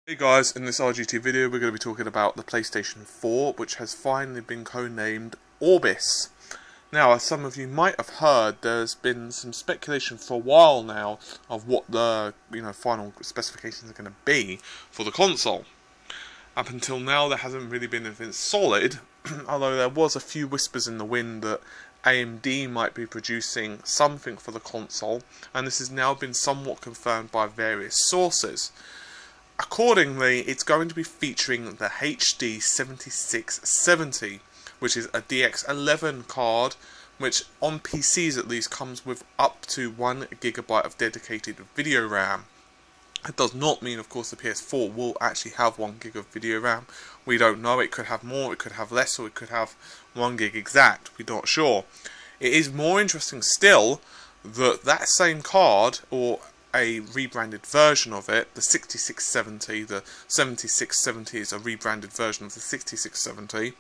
Hey guys, in this RGT video we're going to be talking about the PlayStation 4, which has finally been codenamed Orbis. Now, as some of you might have heard, there's been some speculation for a while now of what the final specifications are going to be for the console. Up until now there hasn't really been anything solid, although there was a few whispers in the wind that AMD might be producing something for the console, and this has now been somewhat confirmed by various sources. Accordingly, it's going to be featuring the HD 7670, which is a DX11 card, which on PCs at least comes with up to 1 GB of dedicated video RAM. It does not mean, of course, the PS4 will actually have 1 GB of video RAM. We don't know. It could have more, it could have less, or it could have 1 GB exact. We're not sure. It is more interesting still that that same card, or a rebranded version of it, the 6670, the 7670 is a rebranded version of the 6670,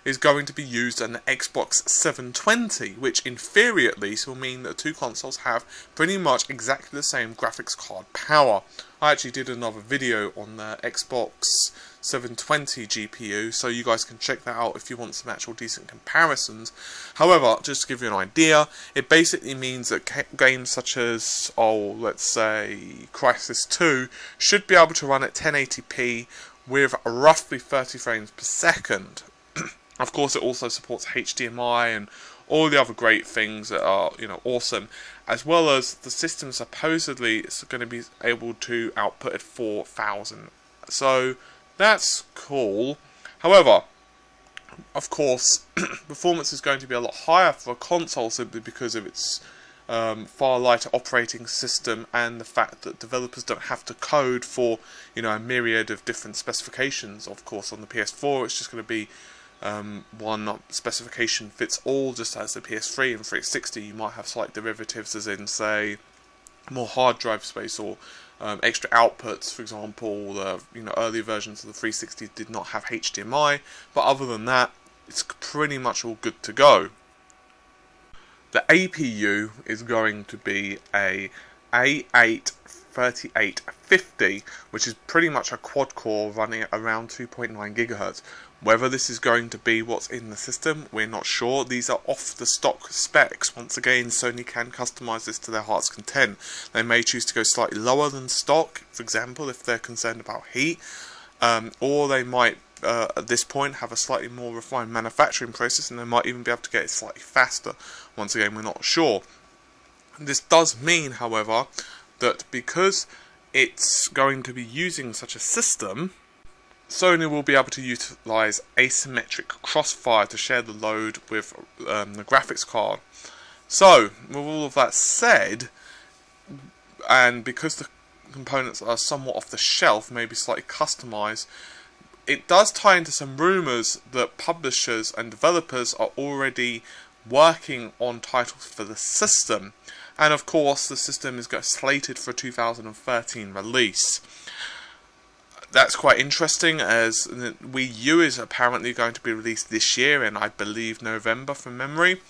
is going to be used on the Xbox 720, which in theory at least will mean that two consoles have pretty much exactly the same graphics card power. I actually did another video on the Xbox 720 GPU, so you guys can check that out if you want some actual decent comparisons. However, just to give you an idea, it basically means that games such as, let's say, Crysis 2 should be able to run at 1080p with roughly 30 frames per second. Of course, it also supports HDMI and all the other great things that are, awesome, as well as the system supposedly is going to be able to output at 4,000. So that's cool. However, of course, performance is going to be a lot higher for a console simply because of its far lighter operating system and the fact that developers don't have to code for a myriad of different specifications. Of course, on the PS4, it's just going to be one specification fits all, just as the PS3 and 360. You might have slight derivatives, as in, say, more hard drive space or extra outputs. For example, the earlier versions of the 360 did not have HDMI, but other than that, it's pretty much all good to go. The APU is going to be a A8 3850, which is pretty much a quad core running at around 2.9 GHz. Whether this is going to be what's in the system, we're not sure. These are off the stock specs. Once again, Sony can customize this to their heart's content. They may choose to go slightly lower than stock, for example, if they're concerned about heat, or they might at this point have a slightly more refined manufacturing process, and they might even be able to get it slightly faster. Once again, we're not sure. This does mean, however, that because it's going to be using such a system, Sony will be able to utilize asymmetric crossfire to share the load with the graphics card. So, with all of that said, and because the components are somewhat off the shelf, maybe slightly customized, it does tie into some rumors that publishers and developers are already working on titles for the system. And of course, the system is slated for a 2013 release. That's quite interesting, as the Wii U is apparently going to be released this year in, I believe, November from memory.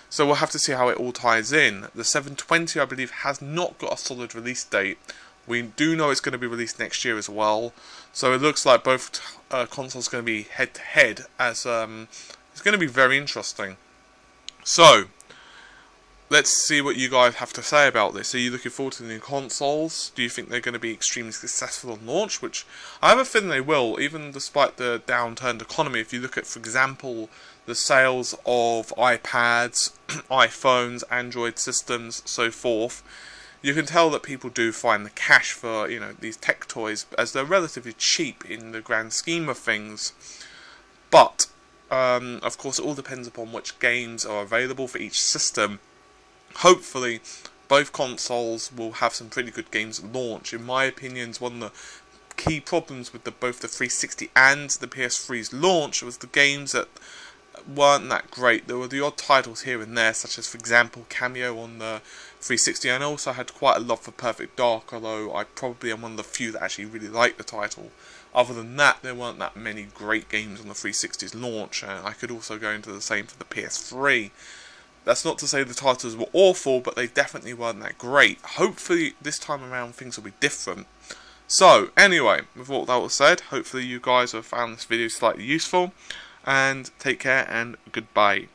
So we'll have to see how it all ties in. The 720, I believe, has not got a solid release date. We do know it's going to be released next year as well. So it looks like both consoles are going to be head-to-head, as it's going to be very interesting. So, let's see what you guys have to say about this. Are you looking forward to the new consoles? Do you think they're going to be extremely successful on launch? Which I have a feeling they will, even despite the downturned economy. If you look at, for example, the sales of iPads, iPhones, Android systems, so forth, you can tell that people do find the cash for these tech toys, as they're relatively cheap in the grand scheme of things. But of course, it all depends upon which games are available for each system. Hopefully, both consoles will have some pretty good games at launch. In my opinion, one of the key problems with both the 360 and the PS3's launch was the games that weren't that great. There were the odd titles here and there, such as, for example, Cameo on the 360, and I also had quite a love for Perfect Dark, although I probably am one of the few that actually really liked the title. Other than that, there weren't that many great games on the 360's launch, and I could also go into the same for the PS3. That's not to say the titles were awful, but they definitely weren't that great. Hopefully, this time around, things will be different. So, anyway, with all that was said, hopefully you guys have found this video slightly useful, and take care and goodbye.